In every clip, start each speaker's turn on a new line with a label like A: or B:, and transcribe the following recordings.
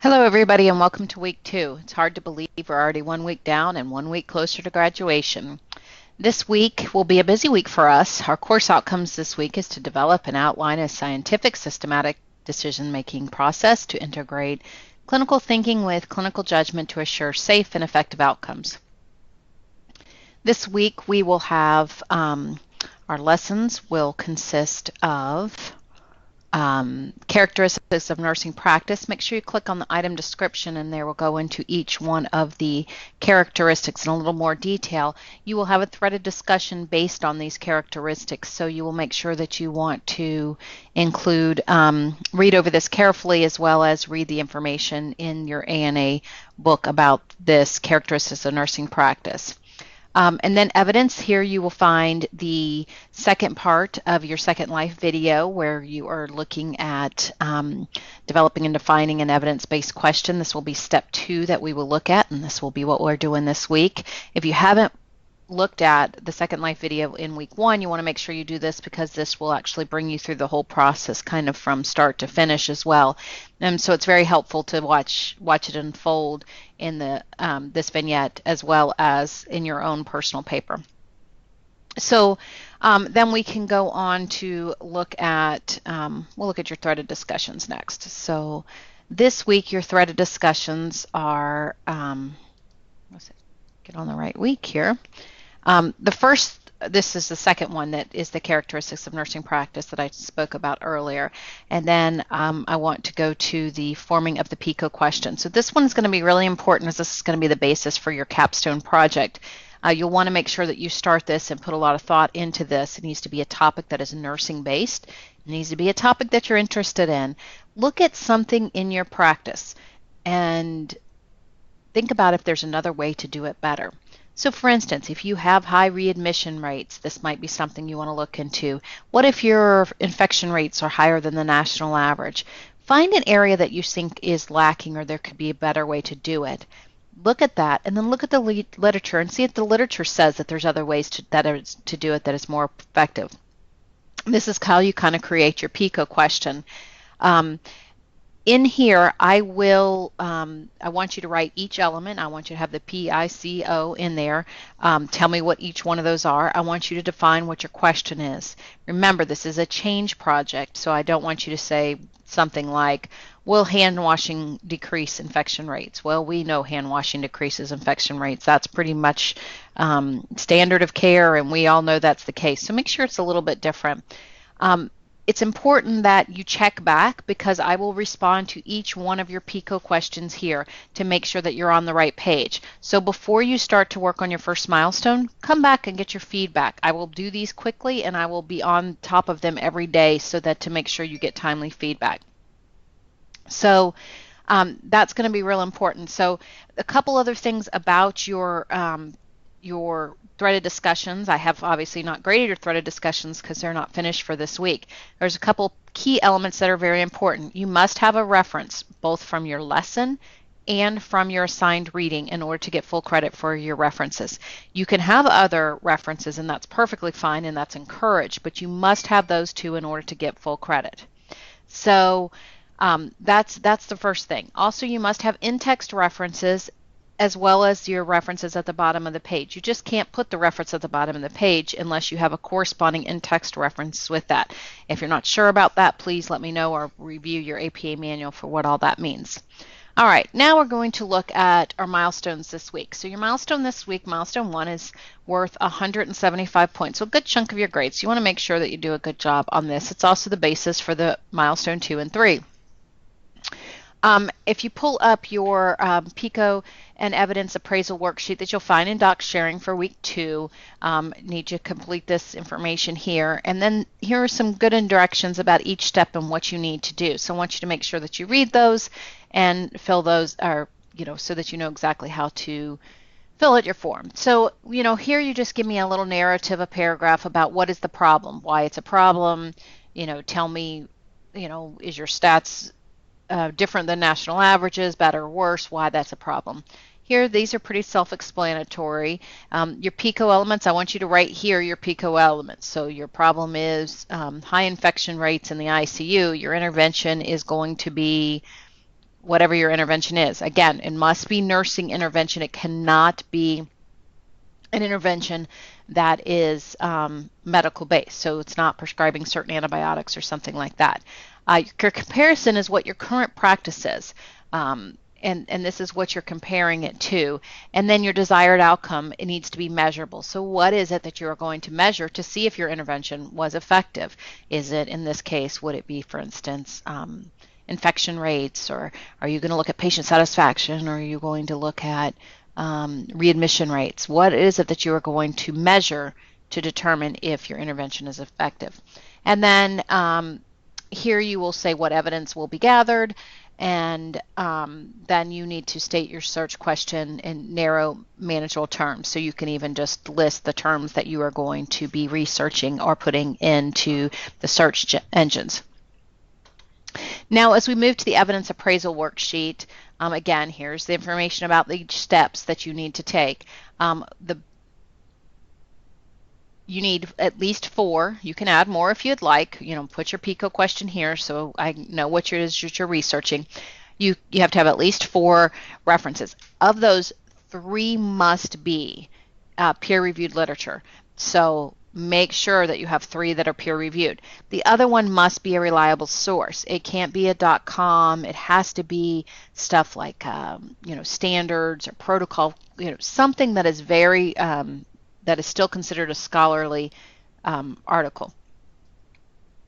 A: Hello, everybody, and welcome to week 2. It's hard to believe we're already 1 week down and 1 week closer to graduation. This week will be a busy week for us. Our course outcomes this week is to develop and outline a scientific, systematic decision-making process to integrate clinical thinking with clinical judgment to assure safe and effective outcomes. This week we will have our lessons will consist of characteristics of nursing practice. Make sure you click on the item description and there will go into each one of the characteristics in a little more detail. You will have a threaded discussion based on these characteristics, so you will make sure that you want to include, read over this carefully as well as read the information in your ANA book about this characteristics of nursing practice. And then evidence, here you will find the second part of your Second Life video where you are looking at developing and defining an evidence-based question. This will be step 2 that we will look at, and this will be what we're doing this week. If you haven't looked at the Second Life video in week 1, you want to make sure you do this because this will actually bring you through the whole process kind of from start to finish as well. And so it's very helpful to watch it unfold in the this vignette as well as in your own personal paper. So then we can go on to look at, we'll look at your threaded discussions next. So this week your threaded discussions are, let's see, get on the right week here. This is the second one that is the characteristics of nursing practice that I spoke about earlier. And then I want to go to the forming of the PICO question. So this one is going to be really important as this is going to be the basis for your capstone project. You'll want to make sure that you start this and put a lot of thought into this. It needs to be a topic that is nursing based. It needs to be a topic that you're interested in. Look at something in your practice and think about if there's another way to do it better. So for instance, if you have high readmission rates, this might be something you want to look into. What if your infection rates are higher than the national average? Find an area that you think is lacking or there could be a better way to do it. Look at that and then look at the literature and see if the literature says that there's other ways to do it that is more effective. This is how you kind of create your PICO question. In here, I want you to write each element. I want you to have the PICO in there. Tell me what each one of those are. I want you to define what your question is. Remember, this is a change project, so I don't want you to say something like, will hand washing decrease infection rates? Well, we know hand washing decreases infection rates. That's pretty much standard of care, and we all know that's the case. So make sure it's a little bit different. It's important that you check back because I will respond to each one of your PICO questions here to make sure that you're on the right page. So before you start to work on your first milestone, come back and get your feedback. I will do these quickly and I will be on top of them every day so that to make sure you get timely feedback. So that's going to be real important. So a couple other things about your threaded discussions. I have obviously not graded your threaded discussions because they're not finished for this week. There's a couple key elements that are very important. You must have a reference both from your lesson and from your assigned reading in order to get full credit for your references. You can have other references and that's perfectly fine and that's encouraged, but you must have those two in order to get full credit. So that's the first thing. Also, you must have in-text references as well as your references at the bottom of the page. You just can't put the reference at the bottom of the page unless you have a corresponding in-text reference with that. If you're not sure about that, please let me know or review your APA manual for what all that means. All right, now we're going to look at our milestones this week. So your milestone this week, milestone 1, is worth 175 points. So a good chunk of your grades. You want to make sure that you do a good job on this. It's also the basis for the milestone 2 and 3. If you pull up your PICO and evidence appraisal worksheet that you'll find in Doc Sharing for week 2, need to complete this information here. And then here are some good directions about each step and what you need to do. So I want you to make sure that you read those and fill those, or so that you know exactly how to fill out your form. So here you just give me a little narrative, a paragraph about what is the problem, why it's a problem. Tell me, is your stats different than national averages, better or worse, why that's a problem. Here, these are pretty self-explanatory. Your PICO elements, I want you to write here your PICO elements. So your problem is high infection rates in the ICU. Your intervention is going to be whatever your intervention is. Again, it must be nursing intervention. It cannot be an intervention that is medical based. So it's not prescribing certain antibiotics or something like that. Your comparison is what your current practice is. And this is what you're comparing it to. And then your desired outcome, it needs to be measurable. So what is it that you're going to measure to see if your intervention was effective? Is it, in this case, would it be, for instance, infection rates, or are you going to look at patient satisfaction, or are you going to look at readmission rates? What is it that you are going to measure to determine if your intervention is effective? And then here you will say what evidence will be gathered, and then you need to state your search question in narrow, manageable terms. So you can even just list the terms that you are going to be researching or putting into the search engines. Now, as we move to the evidence appraisal worksheet, again, here's the information about the steps that you need to take. You need at least 4. You can add more if you'd like. Put your PICO question here so I know what it is you're researching. You have to have at least 4 references. Of those, 3 must be peer-reviewed literature. So make sure that you have 3 that are peer-reviewed. The other one must be a reliable source. It can't be a .com. It has to be stuff like standards or protocol. Something that is very that is still considered a scholarly article.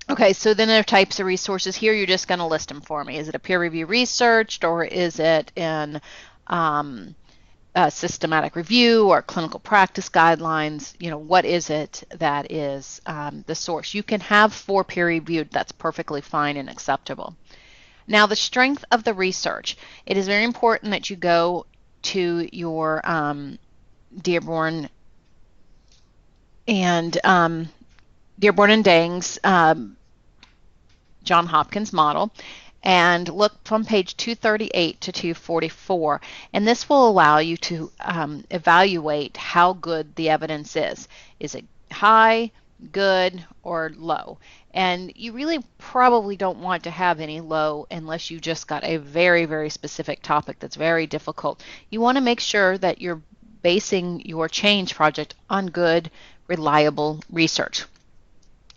A: Okay, so then there are types of resources. Here you're just going to list them for me. Is it a peer review researched, or is it in a systematic review or clinical practice guidelines? What is it that is the source? You can have 4 peer reviewed. That's perfectly fine and acceptable. Now, the strength of the research. It is very important that you go to your Dearborn and Dang's John Hopkins model, and look from page 238 to 244. And this will allow you to evaluate how good the evidence is. Is it high, good, or low? And you really probably don't want to have any low unless you just got a very, very specific topic that's very difficult. You want to make sure that you're basing your change project on good, reliable research.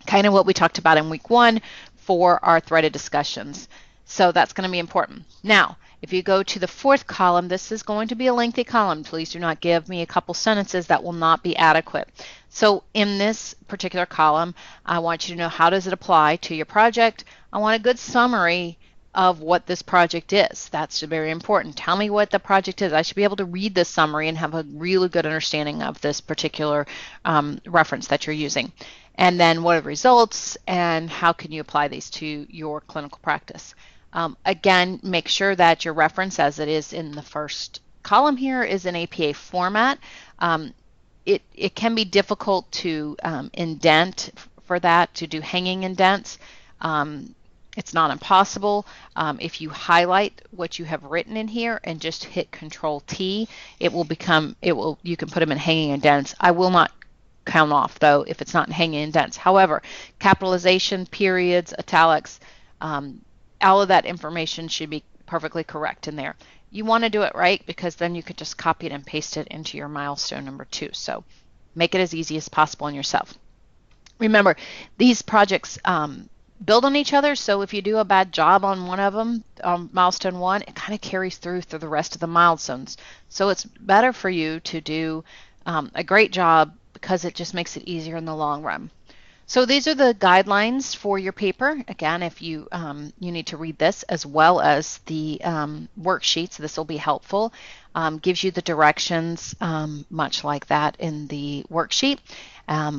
A: Kind of what we talked about in week 1 for our threaded discussions. So that's going to be important. Now, if you go to the 4th column, this is going to be a lengthy column. Please do not give me a couple sentences. That will not be adequate. So in this particular column, I want you to know, how does it apply to your project? I want a good summary of what this project is. That's very important. Tell me what the project is. I should be able to read this summary and have a really good understanding of this particular reference that you're using. And then what are the results, and how can you apply these to your clinical practice? Again, make sure that your reference, as it is in the first column here, is in APA format. It can be difficult to indent for that, to do hanging indents. It's not impossible. If you highlight what you have written in here and just hit Control T, you can put them in hanging indents. I will not count off, though, if it's not in hanging indents. However, capitalization, periods, italics, all of that information should be perfectly correct in there. You want to do it right, because then you could just copy it and paste it into your milestone number 2. So make it as easy as possible on yourself. Remember, these projects build on each other, so if you do a bad job on one of them, milestone 1, it kind of carries through the rest of the milestones. So it's better for you to do a great job, because it just makes it easier in the long run. So these are the guidelines for your paper. Again, if you need to read this as well as the worksheets, this will be helpful. Gives you the directions, much like that in the worksheet.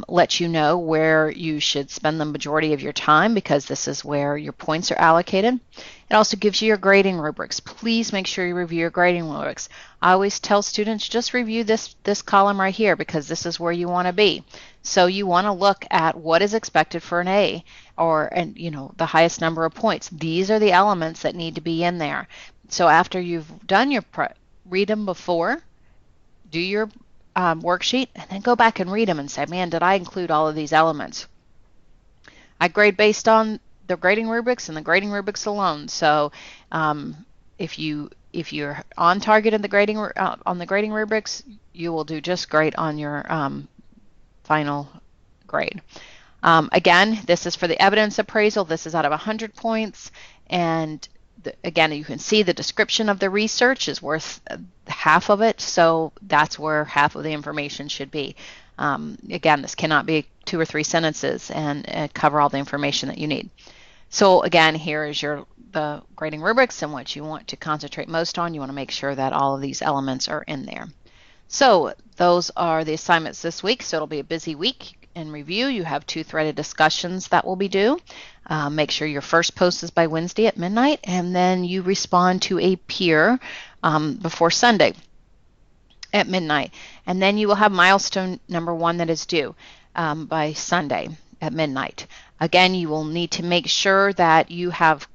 A: Lets you know where you should spend the majority of your time, because this is where your points are allocated. It also gives you your grading rubrics. Please make sure you review your grading rubrics. I always tell students, just review this column right here, because this is where you want to be. So you want to look at what is expected for an A, and the highest number of points. These are the elements that need to be in there. So after you've done your read them before, do your worksheet, and then go back and read them and say, man, did I include all of these elements? I grade based on the grading rubrics and the grading rubrics alone. So if you're on target in the grading on the grading rubrics, you will do just great on your final grade. Again, this is for the evidence appraisal. This is out of 100 points, and again, you can see the description of the research is worth half of it, so that's where half of the information should be. Again, this cannot be 2 or 3 sentences and cover all the information that you need. So again, here is the grading rubrics and what you want to concentrate most on. You want to make sure that all of these elements are in there. So those are the assignments this week. So it'll be a busy week. In review, you have 2 threaded discussions that will be due. Make sure your first post is by Wednesday at midnight, and then you respond to a peer before Sunday at midnight. And then you will have milestone number 1 that is due by Sunday at midnight. Again, you will need to make sure that you have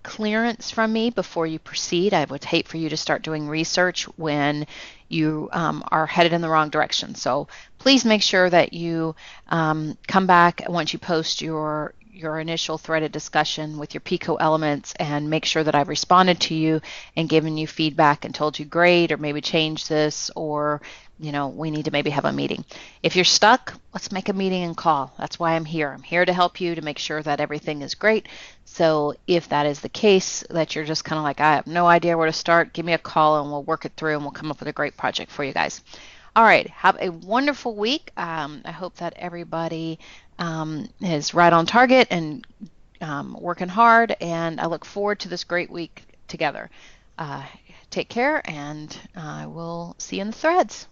A: clearance from me before you proceed. I would hate for you to start doing research when you are headed in the wrong direction. So please make sure that you come back once you post your initial threaded discussion with your PICO elements and make sure that I've responded to you and given you feedback and told you great, or maybe change this, or we need to maybe have a meeting. If you're stuck, let's make a meeting and call. That's why I'm here. I'm here to help you to make sure that everything is great. So if that is the case, that you're just kind of like, I have no idea where to start, give me a call and we'll work it through and we'll come up with a great project for you guys. All right, have a wonderful week. I hope that everybody is right on target and working hard, and I look forward to this great week together. Take care, and I will see you in the threads.